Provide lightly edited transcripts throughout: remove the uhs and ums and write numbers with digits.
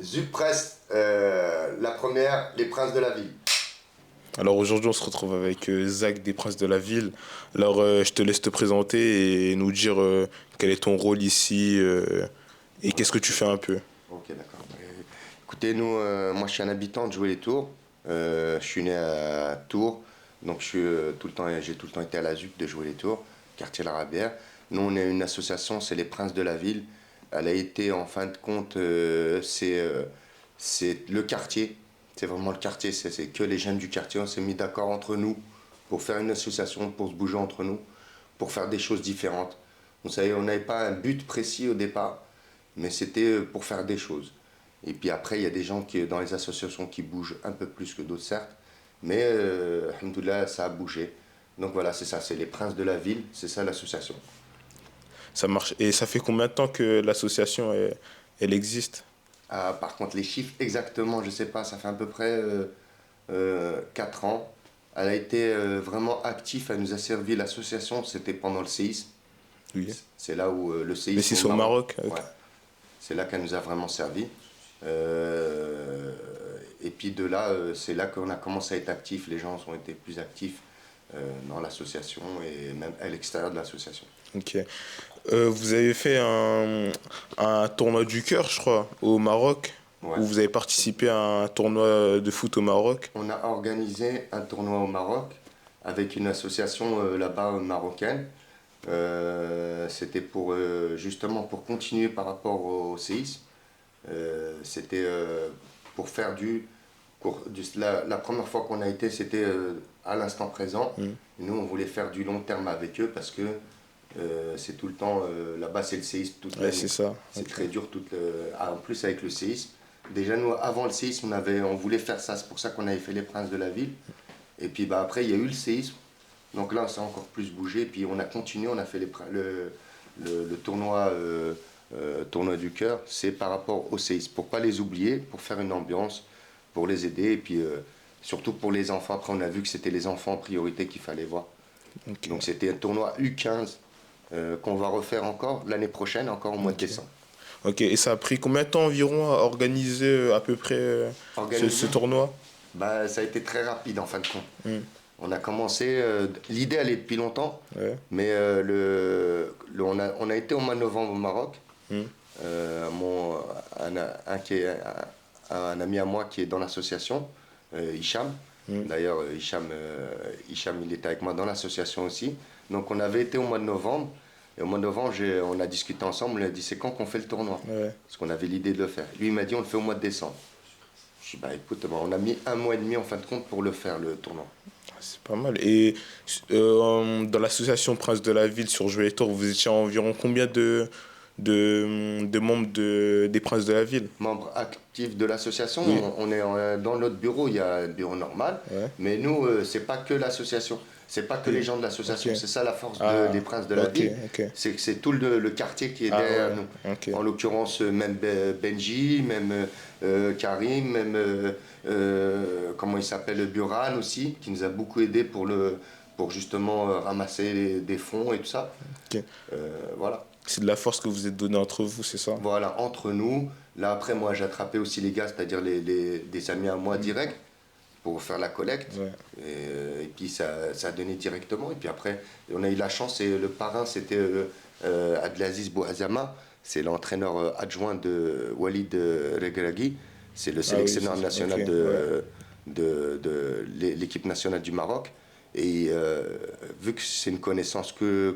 Zupress, la première, les princes de la ville. Alors aujourd'hui, on se retrouve avec Zach des Princes de la Ville. Alors je te laisse te présenter et nous dire quel est ton rôle ici et qu'est-ce que tu fais un peu. Ok, d'accord. Écoutez, nous, moi je suis un habitant de Joué-les-Tours. Je suis né à Tours, donc j'ai tout le temps été à la ZUP de Joué-les-Tours, quartier Larabière. Nous, on est une association, c'est les Princes de la Ville. Elle a été, en fin de compte, c'est le quartier. C'est vraiment le quartier, c'est que les jeunes du quartier. On s'est mis d'accord entre nous pour faire une association, pour se bouger entre nous, pour faire des choses différentes. Vous savez, on n'avait pas un but précis au départ, mais c'était pour faire des choses. Et puis après, il y a des gens dans les associations qui bougent un peu plus que d'autres, certes, mais alhamdoulilah, ça a bougé. Donc voilà, c'est ça, c'est les Princes de la Ville, c'est ça l'association. Ça marche. Et ça fait combien de temps que l'association elle existe? Ah, par contre, les chiffres exactement, je ne sais pas, ça fait à peu près 4 ans. Elle a été vraiment active, elle nous a servi l'association, c'était pendant le séisme. Oui. C'est là où le Mais séisme si au c'est au Maroc. Maroc. Ok. Ouais, c'est là qu'elle nous a vraiment servi. Euh, et puis de là, c'est là qu'on a commencé à être actifs. Les gens ont été plus actifs dans l'association et même à l'extérieur de l'association. Ok. Vous avez fait un tournoi du cœur, je crois, au Maroc, Ouais. où vous avez participé à un tournoi de foot au Maroc. On a organisé un tournoi au Maroc avec une association là-bas marocaine. C'était pour justement pour continuer par rapport au séisme. C'était pour faire la première fois qu'on a été, c'était à l'instant présent. Mm. Nous, on voulait faire du long terme avec eux parce que c'est tout le temps, là-bas c'est le séisme toute Ouais, l'année. c'est ça. C'est Ok. très dur, en plus avec le séisme. Déjà, nous, avant le séisme, on voulait faire ça, c'est pour ça qu'on avait fait les Princes de la Ville. Et puis bah, après, il y a eu le séisme, donc là, ça a encore plus bougé. Et puis on a continué, on a fait le tournoi, tournoi du cœur, c'est par rapport au séisme, pour pas les oublier, pour faire une ambiance, pour les aider, et puis surtout pour les enfants. Après, on a vu que c'était les enfants en priorité qu'il fallait voir. Ok. Donc c'était un tournoi U15 qu'on va refaire encore l'année prochaine, encore au mois de Ok. décembre. Ok. Et ça a pris combien de temps environ à organiser à peu près ce Organisé, tournoi? bah, ça a été très rapide en fin de compte. Mm. On a commencé, l'idée elle est depuis longtemps, Ouais. mais on a été au mois de novembre au Maroc. Mm. Mon, un ami à moi qui est dans l'association, Hicham. Mm. D'ailleurs, Hicham, il était avec moi dans l'association aussi. Donc on avait été au mois de novembre. Et au mois de novembre, on a discuté ensemble. Il a dit c'est quand qu'on fait le tournoi? Ouais. Parce qu'on avait l'idée de le faire. Lui, il m'a dit on le fait au mois de décembre. Je dis bah écoute, bah, on a mis un mois et demi en fin de compte pour le faire, le tournoi. C'est pas mal. Et dans l'association Prince de la Ville sur Jouer les Tours, vous étiez environ combien de membres des Princes de la Ville? Membre actif de l'association, Oui. on est dans notre bureau, il y a un bureau normal, Ouais. mais nous, c'est pas que l'association, c'est pas que les Oui. gens de Ok. l'association, c'est ça la force des Ah, Princes de la ok, Ville, ok. c'est que c'est tout le quartier qui est Ah derrière ouais, nous. ok. En l'occurrence, même Benji, même Karim, même, comment il s'appelle, Buran aussi, qui nous a beaucoup aidé pour justement ramasser des fonds et tout ça. Ok. Voilà. C'est de la force que vous êtes donnée entre vous, c'est ça? Voilà, entre nous. Là, après, moi, j'ai attrapé aussi les gars, c'est-à-dire des amis à moi directs, pour faire la collecte. Ouais. Et puis, ça a donné directement. Et puis après, on a eu la chance, et le parrain, c'était Abdelaziz Bouazama. C'est l'entraîneur adjoint de Walid Regragui. C'est le Ah oui, sélectionneur ok, national ouais. de l'équipe nationale du Maroc. Et vu que c'est une connaissance que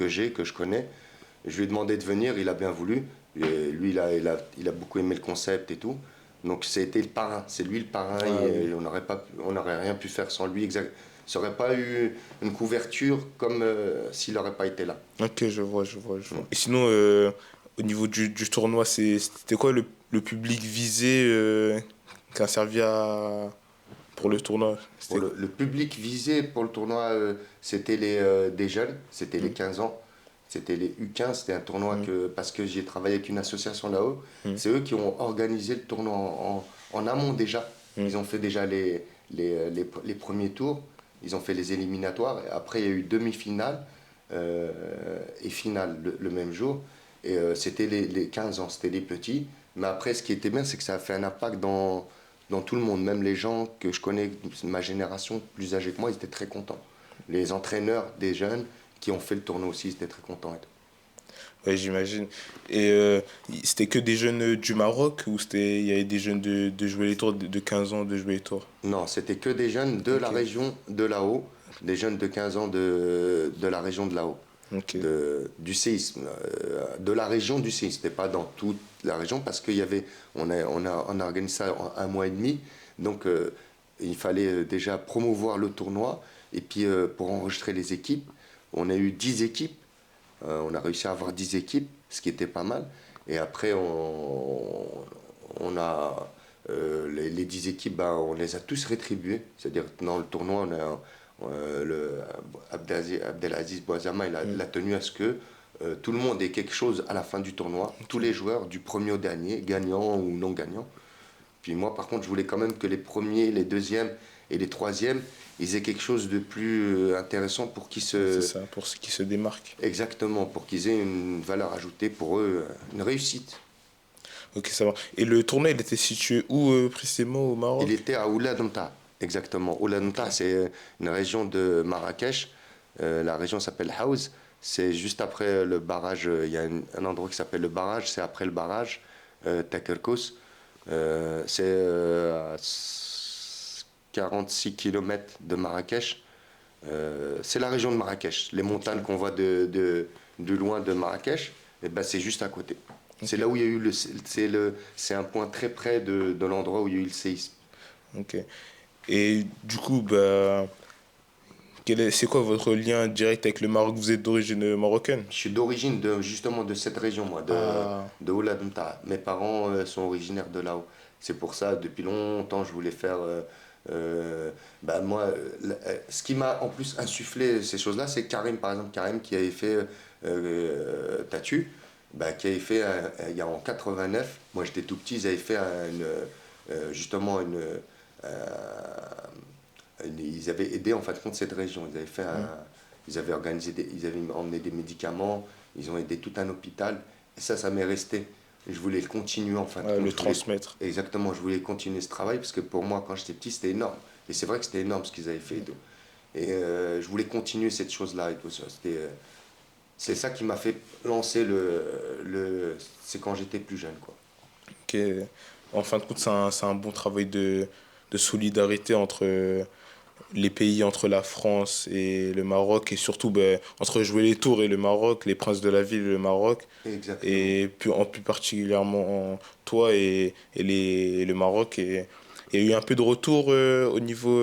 j'ai, que je connais, je lui ai demandé de venir, il a bien voulu. Et lui, il a beaucoup aimé le concept et tout. Donc, c'était le parrain. C'est lui le parrain. Ah oui. Et on n'aurait rien pu faire sans lui. Ça n'aurait pas eu une couverture comme s'il n'aurait pas été là. Ok, je vois, je vois, je Mm. vois. Et sinon, au niveau du tournoi, c'était quoi le public visé qui a servi pour le tournoi? Pour C'était... le public visé pour le tournoi, c'était des jeunes, c'était les Hmm, 15 ans. C'était les U15, c'était un tournoi hmm, parce que j'ai travaillé avec une association là-haut. hmm, C'est eux qui ont organisé le tournoi en amont déjà. hmm. Ils ont fait déjà les premiers tours, ils ont fait les éliminatoires. Et après, il y a eu demi-finale et finale le même jour. Et c'était les 15 ans, c'était les petits. Mais après, ce qui était bien, c'est que ça a fait un impact dans tout le monde. Même les gens que je connais, de ma génération, plus âgés que moi, ils étaient très contents. Les entraîneurs des jeunes qui ont fait le tournoi aussi, ils étaient très contents et tout. Ouais, j'imagine. Et c'était que des jeunes du Maroc ou il y avait des jeunes de jouer les tours de 15 ans de jouer les tours? Non, c'était que des jeunes de la Ok, région de là-haut, des jeunes de 15 ans de la région de là-haut, ok. du séisme, de la région du séisme. C'était pas dans toute la région parce qu'il y avait, on a organisé ça en un mois et demi, donc il fallait déjà promouvoir le tournoi et puis pour enregistrer les équipes, on a eu 10 équipes, on a réussi à avoir 10 équipes, ce qui était pas mal. Et après, on a les 10 équipes, ben, on les a tous rétribuées. C'est-à-dire que dans le tournoi, Abdelaziz Bouazama, il a tenu à ce que tout le monde ait quelque chose à la fin du tournoi. Tous les joueurs, du premier au dernier, gagnants ou non gagnants. Puis moi, par contre, je voulais quand même que les premiers, les deuxièmes et les troisièmes, ils aient quelque chose de plus intéressant pour qu'ils C'est se... ça, pour ceux qui se démarquent. Exactement, pour qu'ils aient une valeur ajoutée pour eux, une réussite. Ok, ça va. Et le tournoi, il était situé où précisément au Il Maroc? était à Ouladanta, exactement. Ouladanta, Ok. c'est une région de Marrakech. La région s'appelle Haouz. C'est juste après le barrage. Il y a un endroit qui s'appelle le barrage. C'est après le barrage, Takerkous. C'est à 46 km de Marrakech. C'est la région de Marrakech. Les montagnes Ok. qu'on voit de loin de Marrakech, eh ben, c'est juste à côté. C'est là Ok. où il y a eu c'est un point très près de l'endroit où il y a eu le séisme. Ok. Et du coup, bah, c'est quoi votre lien direct avec le Maroc? Vous êtes d'origine marocaine? Je suis d'origine justement de cette région, moi, Ah, de Ouladouta. Mes parents sont originaires de là-haut. C'est pour ça, depuis longtemps, je voulais faire. Bah, moi, ce qui m'a en plus insufflé ces choses-là, c'est Karim, par exemple, Karim qui avait fait Tatu, bah, qui avait fait, il y a en 89, moi j'étais tout petit, ils avaient fait justement ils avaient aidé en fin de compte cette région. hmm. Ils avaient organisé, ils avaient emmené des médicaments, ils ont aidé tout un hôpital. Et ça m'est resté. Et je voulais le continuer en fin de Ouais, compte. le transmettre. Exactement, je voulais continuer ce travail parce que pour moi, quand j'étais petit, c'était énorme. Et c'est vrai que c'était énorme ce qu'ils avaient fait et tout. Et je voulais continuer cette chose-là et tout ça. C'est ça qui m'a fait lancer c'est quand j'étais plus jeune, quoi. Ok. En fin de compte, c'est un bon travail de solidarité entre les pays, entre la France et le Maroc, et surtout ben, entre jouer les tours et le Maroc, les princes de la ville et le Maroc, Exactement. et plus, en plus particulièrement toi et le Maroc. Et il y a eu un peu de retour au niveau,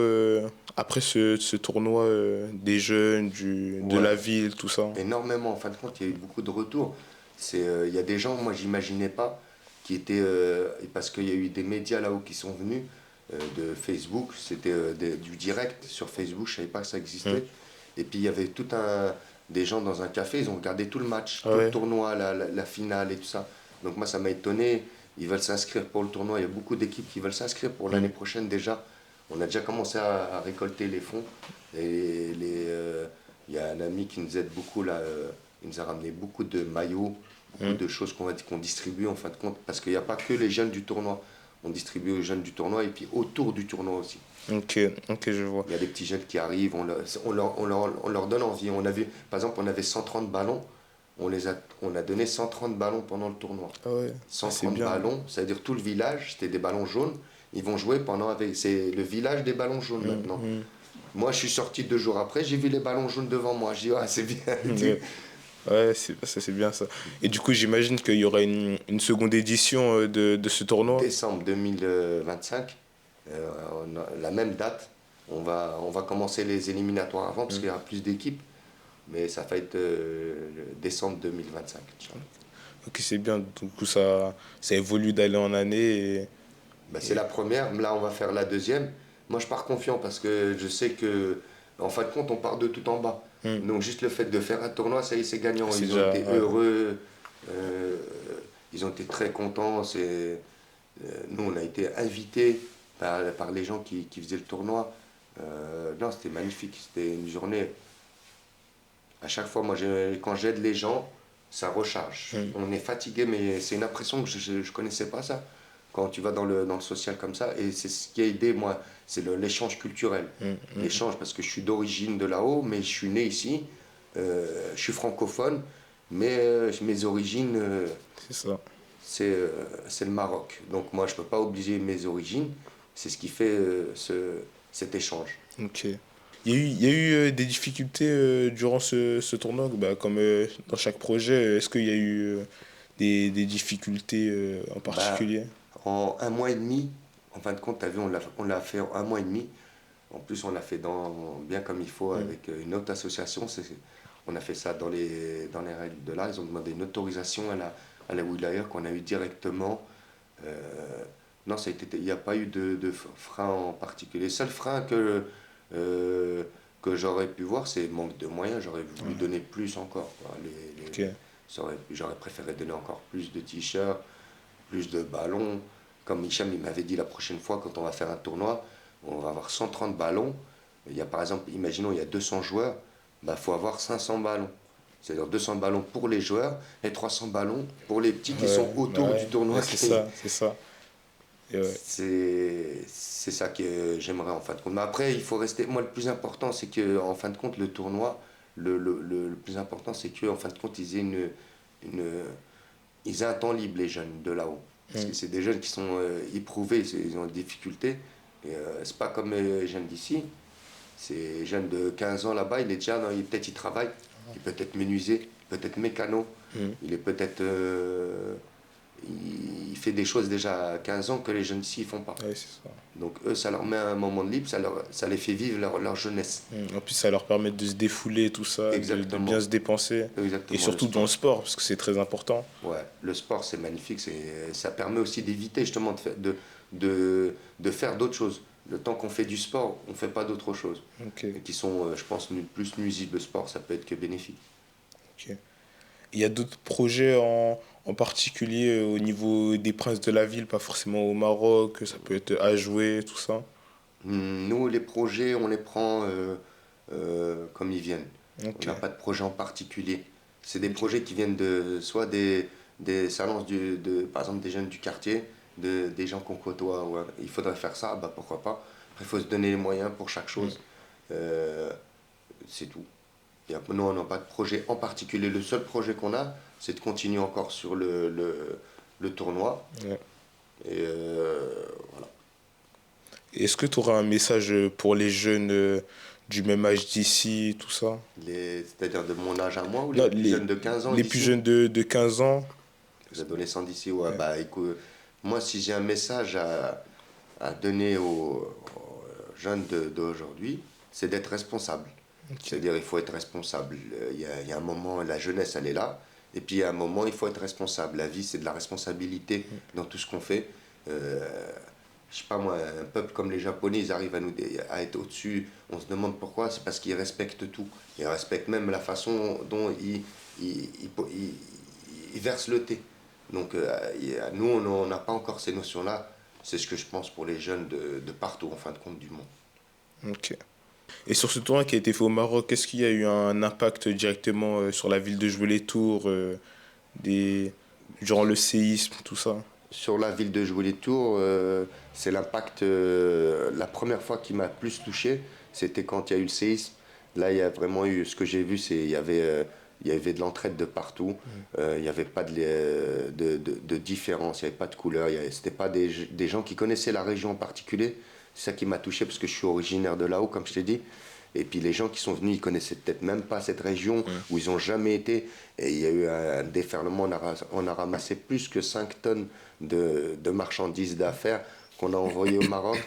après ce tournoi, des jeunes, de Ouais, la ville, tout ça. énormément. En fin de compte, il y a eu beaucoup de retours. Il y a des gens, moi, j'imaginais pas, qui étaient. Parce qu'il y a eu des médias là-haut qui sont venus, de Facebook. C'était du direct sur Facebook, je savais pas que ça Hmm. existait. Et puis, il y avait des gens dans un café, ils ont regardé tout le match, Ah tout le ouais, tournoi, la finale et tout ça. Donc, moi, ça m'a étonné. Ils veulent s'inscrire pour le tournoi. Il y a beaucoup d'équipes qui veulent s'inscrire pour l'année hmm. prochaine déjà. On a déjà commencé à récolter les fonds. Et il y a un ami qui nous aide beaucoup là. Il nous a ramené beaucoup de maillots, beaucoup Hmm. de choses qu'on distribue en fin de compte. Parce qu'il n'y a pas que les jeunes du tournoi. On distribue aux jeunes du tournoi et puis autour du tournoi aussi. Ok, ok, je vois. Il y a des petits jeunes qui arrivent, on leur donne envie. Par exemple, on avait 130 ballons. On a donné 130 ballons pendant le tournoi. Ah ouais, ah, c'est 130 bien. ballons, c'est-à-dire tout le village, c'était des ballons jaunes. Ils vont jouer c'est le village des ballons jaunes Hmm, maintenant. hmm. Moi, je suis sorti 2 jours après, j'ai vu les ballons jaunes devant moi. Je dis, ah, c'est bien. Ouais, ouais, c'est bien ça. Et du coup, j'imagine qu'il y aura une seconde édition de ce tournoi. Décembre 2025, la même date, on va commencer les éliminatoires avant parce Hmm. qu'il y aura plus d'équipes. Mais ça va être décembre 2025, Inch'Allah. Ok, c'est bien. Du coup, ça évolue d'année en année. Bah, c'est la première, là on va faire la deuxième. Moi je pars confiant parce que je sais que en fin de compte on part de tout en bas. Hmm. Donc juste le fait de faire un tournoi, ça y est, c'est gagnant. C'est Ils ont déjà. été Ouais. heureux, euh, ils ont été très contents. Nous on a été invités par les gens qui faisaient le tournoi. Non, c'était magnifique, c'était une journée. À chaque fois, quand j'aide les gens, ça recharge. Mm. On est fatigué, mais c'est une impression que je ne connaissais pas ça. Quand tu vas dans le social comme ça, et c'est ce qui a aidé, moi, c'est l'échange culturel. L'échange, parce que je suis d'origine de là-haut, mais je suis né ici, je suis francophone, mais mes origines, C'est ça. c'est le Maroc. Donc moi, je ne peux pas oublier mes origines, c'est ce qui fait cet échange. Ok. Il y a eu des difficultés durant ce tournoi, bah, comme dans chaque projet. Est-ce qu'il y a eu des difficultés en Bah, particulier? en un mois et demi, en fin de compte, tu as vu, on l'a fait en un mois et demi. En plus, on l'a fait bien comme il faut Mm. avec une autre association. On a fait ça dans les règles de l'art. Ils ont demandé une autorisation à la wilaya qu'on a eu directement. Euh, non, il n'y a pas eu de frein en particulier. Le seul frein que j'aurais pu voir, c'est le manque de moyens. J'aurais voulu donner plus encore, quoi. Ok. J'aurais préféré donner encore plus de t-shirts, plus de ballons. Comme Hicham il m'avait dit la prochaine fois, quand on va faire un tournoi, on va avoir 130 ballons. Il y a par exemple, imaginons, il y a 200 joueurs, bah, faut avoir 500 ballons. C'est-à-dire 200 ballons pour les joueurs et 300 ballons pour les petits qui Ouais, sont bah autour du ouais, ouais, tournoi. c'est ça, c'est ça. Et ouais. C'est ça que j'aimerais en fin de compte. Mais après, il faut rester. Moi, le plus important, c'est que en fin de compte, le tournoi, le plus important, c'est qu'en fin de compte, une, ils aient un temps libre, les jeunes de là-haut. Parce que Mm. c'est des jeunes qui sont éprouvés, ils ont des difficultés. Et c'est pas comme les jeunes d'ici. Ces jeunes de 15 ans là-bas, il est déjà, peut-être il travaille, il peut être menuisier, peut-être mécano, Mm. il est peut-être. Il fait des choses déjà à 15 ans que les jeunes d'ici ne font pas. Ouais, c'est ça. Donc eux, ça leur met un moment de libre, ça les fait vivre leur jeunesse. En plus, ça leur permet de se défouler, tout ça, de bien Exactement. se dépenser. Et Exactement, le surtout dans le sport. sport, parce que c'est très important. Ouais, le sport, c'est magnifique. Ça permet aussi d'éviter justement de faire d'autres choses. Le temps qu'on fait du sport, on ne fait pas d'autre chose. Ok, Et qui sont, je pense, plus nuisibles. Le sport, ça peut être que bénéfique. ok. Il y a d'autres projets en particulier au niveau des princes de la ville, pas forcément au Maroc, ça peut être à jouer, tout ça. Nous, les projets, on les prend comme ils viennent. On Ok, n'a pas de projet en particulier. C'est des ok. projets qui viennent soit ça lance par exemple des jeunes du quartier, des gens qu'on côtoie. Ouais, il faudrait faire ça, bah pourquoi pas. Après, il faut se donner les moyens pour chaque Mm. chose. Euh, c'est tout. Nous, on n'a pas de projet en particulier. Le seul projet qu'on a, c'est de continuer encore sur le tournoi. Ouais. Et voilà. Est-ce que tu auras un message pour les jeunes du même âge d'ici, tout ça? C'est-à-dire de mon âge à moi ou les Non, plus jeunes de 15 ans les plus d'ici? jeunes de 15 ans. Les adolescents d'ici, ouais, Ouais. bah écoute, moi si j'ai un message à donner aux jeunes d'aujourd'hui, c'est d'être responsable. Ok. C'est-à-dire il faut être responsable. Il y a un moment, la jeunesse elle est là, et puis il y a un moment il faut être responsable. La vie c'est de la responsabilité dans tout ce qu'on fait. Euh, je sais pas moi, un peuple comme les Japonais, ils arrivent à être au-dessus. On se demande pourquoi, c'est parce qu'ils respectent tout. Ils respectent même la façon dont ils versent le thé. Donc nous, on n'a pas encore ces notions-là. C'est ce que je pense pour les jeunes de partout, en fin de compte, du monde. Ok. Et sur ce tournoi qui a été fait au Maroc, est-ce qu'il y a eu un impact directement sur la ville de Jouer-les-Tours, des... durant le séisme, tout ça? Sur la ville de Jouer-les-Tours, c'est l'impact, la première fois qui m'a plus touché, c'était quand il y a eu le séisme. Là, il y a vraiment eu, ce que j'ai vu, il y avait de l'entraide de partout. Il n'y avait pas de différence, il n'y avait pas de couleur. C'était pas des gens qui connaissaient la région en particulier. C'est ça qui m'a touché parce que je suis originaire de là-haut, comme je t'ai dit. Et puis les gens qui sont venus, ils connaissaient peut-être même pas cette région où ils n'ont jamais été. Et il y a eu un déferlement, on a ramassé plus que 5 tonnes de marchandises d'affaires qu'on a envoyées au Maroc.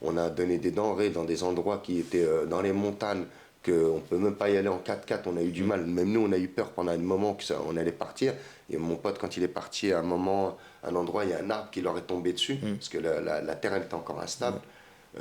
On a donné des denrées dans des endroits qui étaient dans les montagnes, qu'on ne peut même pas y aller en 4x4. On a eu du mal. Même nous, on a eu peur pendant un moment qu'on allait partir. Et mon pote, quand il est parti à un endroit, il y a un arbre qui leur est tombé dessus, parce que la terre, elle était encore instable.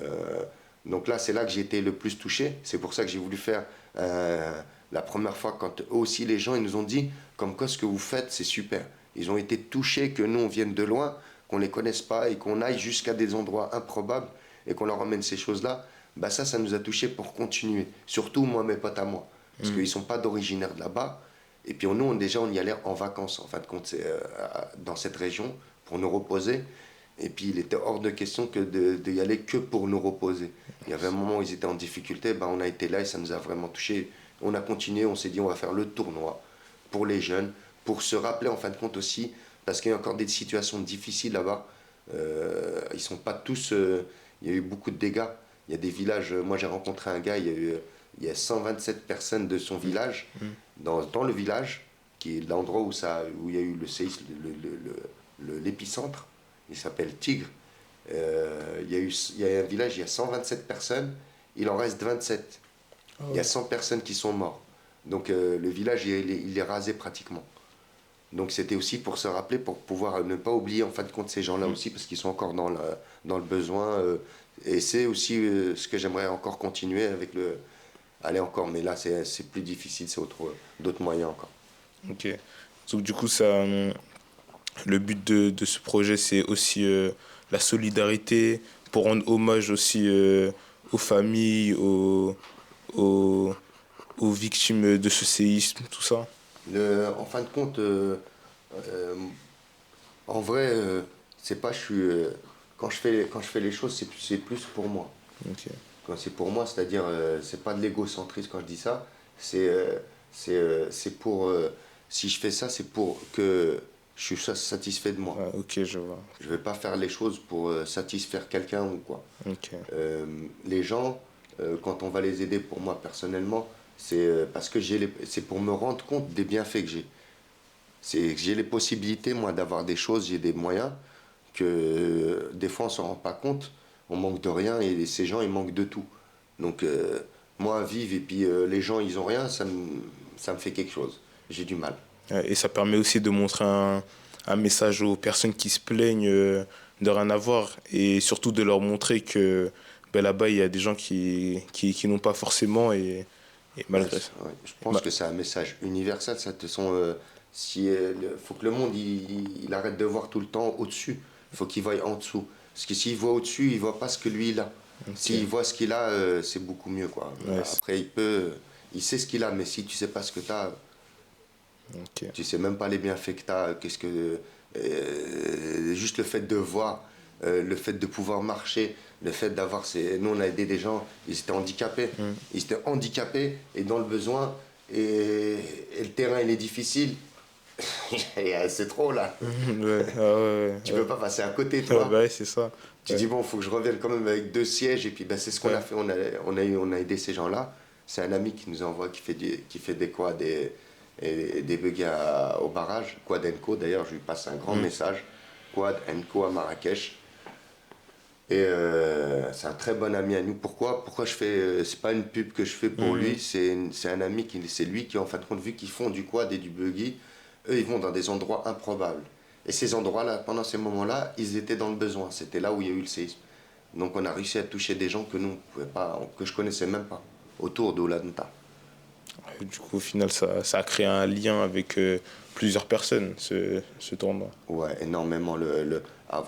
Euh, donc là, c'est là que j'ai été le plus touché. C'est pour ça que j'ai voulu faire la première fois quand eux aussi les gens ils nous ont dit comme quoi ce que vous faites, c'est super. Ils ont été touchés que nous, on vienne de loin, qu'on ne les connaisse pas et qu'on aille jusqu'à des endroits improbables et qu'on leur emmène ces choses-là. Bah ça nous a touchés pour continuer. Surtout moi, mes potes à moi. Parce qu'ils ne sont pas d'originaire de là-bas. Et puis nous, déjà, on y allait en vacances, en fin de compte, dans cette région, pour nous reposer. Et puis il était hors de question que d'y aller que pour nous reposer. Il y avait un moment où ils étaient en difficulté, ben, on a été là et ça nous a vraiment touché. On a continué, on s'est dit on va faire le tournoi pour les jeunes, pour se rappeler en fin de compte aussi, parce qu'il y a encore des situations difficiles là-bas. Ils sont pas tous... il y a eu beaucoup de dégâts. Il y a des villages, moi j'ai rencontré un gars, il y a 127 personnes de son village, dans le village, qui est l'endroit où il y a eu le séisme, l'épicentre. Il s'appelle Tigre. Il y a un village, il y a 127 personnes, il en reste 27. Ah Il y a ouais. 100 personnes qui sont mortes. Donc le village, il est rasé pratiquement. Donc c'était aussi pour se rappeler, pour pouvoir ne pas oublier en fin de compte ces gens-là aussi, parce qu'ils sont encore dans le besoin. Et c'est aussi ce que j'aimerais encore continuer avec le... Aller encore, mais là c'est plus difficile, c'est d'autres moyens encore. Ok. Donc du coup, le but de ce projet, c'est aussi la solidarité, pour rendre hommage aussi aux familles, aux, aux victimes de ce séisme, tout ça. En fin de compte, euh, en vrai, c'est pas, je suis, quand je fais les choses, c'est plus pour moi. Ok. Quand c'est pour moi, c'est-à-dire, c'est pas de l'égocentrisme quand je dis ça, c'est pour, si je fais ça, c'est pour que je suis satisfait de moi. Ah, ok, je vois. Je vais pas faire les choses pour satisfaire quelqu'un ou quoi. Ok. Les gens, quand on va les aider, pour moi personnellement, c'est parce que c'est pour me rendre compte des bienfaits que j'ai. C'est que j'ai les possibilités, moi, d'avoir des choses, j'ai des moyens que des fois on s'en rend pas compte, on manque de rien et ces gens ils manquent de tout. Donc moi vivre et puis les gens ils ont rien, ça me fait quelque chose. J'ai du mal. Et ça permet aussi de montrer un message aux personnes qui se plaignent de rien avoir et surtout de leur montrer que ben, là-bas, il y a des gens qui n'ont pas forcément et Ouais, malgré ça. ouais. Je pense que c'est un message universel. Ça te sont, si, faut que le monde il arrête de voir tout le temps au-dessus. Il faut qu'il voie en dessous. Parce que s'il voit au-dessus, il voit pas ce que lui il a. Ok. S'il voit ce qu'il a, c'est beaucoup mieux quoi. Ouais, Après il sait ce qu'il a, mais si tu sais pas ce que tu as, ok. tu sais même pas les bienfaits que tu as. Juste le fait de voir, le fait de pouvoir marcher, le fait d'avoir nous on a aidé des gens, ils étaient handicapés, Mm. ils étaient handicapés et dans le besoin et le terrain il est difficile. Et, c'est trop là. Ouais, ah ouais, Tu ouais, peux pas passer à côté ouais. toi. Bah ouais, c'est ça. Tu Ouais, dis bon, faut que je revienne quand même avec 2 sièges et puis ben, c'est ce qu'on a ouais, fait. On a aidé ces gens-là. C'est un ami qui nous envoie, qui fait des quads et des buggy au barrage. Quad Co d'ailleurs, je lui passe un grand mm, message. Quad Co à Marrakech. Et c'est un très bon ami à nous. Pourquoi je fais. C'est pas une pub que je fais pour mm, lui, c'est un ami, c'est lui qui, en fin de compte, vu qu'ils font du quad et du buggy, eux, ils vont dans des endroits improbables. Et ces endroits-là, pendant ces moments-là, ils étaient dans le besoin. C'était là où il y a eu le séisme. Donc on a réussi à toucher des gens que nous, on pouvait pas, que je connaissais même pas, autour d'Oulanta. ouais. Du coup, au final, ça a créé un lien avec plusieurs personnes, ce tournoi. Ouais, énormément.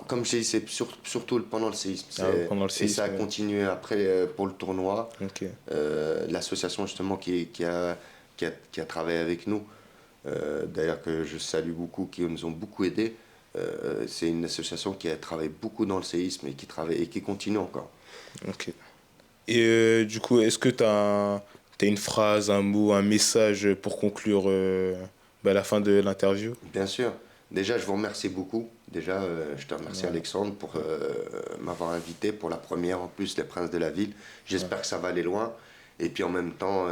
Comme je dis, c'est surtout pendant le séisme. Ah, pendant le Et ça a séisme, ouais. continué après pour le tournoi. Ok. L'association justement qui a travaillé avec nous, d'ailleurs que je salue beaucoup, qui nous ont beaucoup aidés. C'est une association qui a travaillé beaucoup dans le séisme et qui travaille et qui continue encore. Ok. Et du coup, est-ce que t'as une phrase, un mot, un message pour conclure bah, la fin de l'interview? Bien sûr. Déjà, je vous remercie beaucoup. Déjà, je te remercie Ouais, Alexandre pour m'avoir invité pour la première, en plus, les Princes de la Ville. ouais, J'espère que ça va aller loin. Et puis en même temps,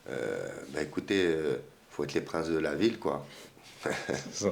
bah, écoutez, faut être les Princes de la Ville, quoi. c'est ça.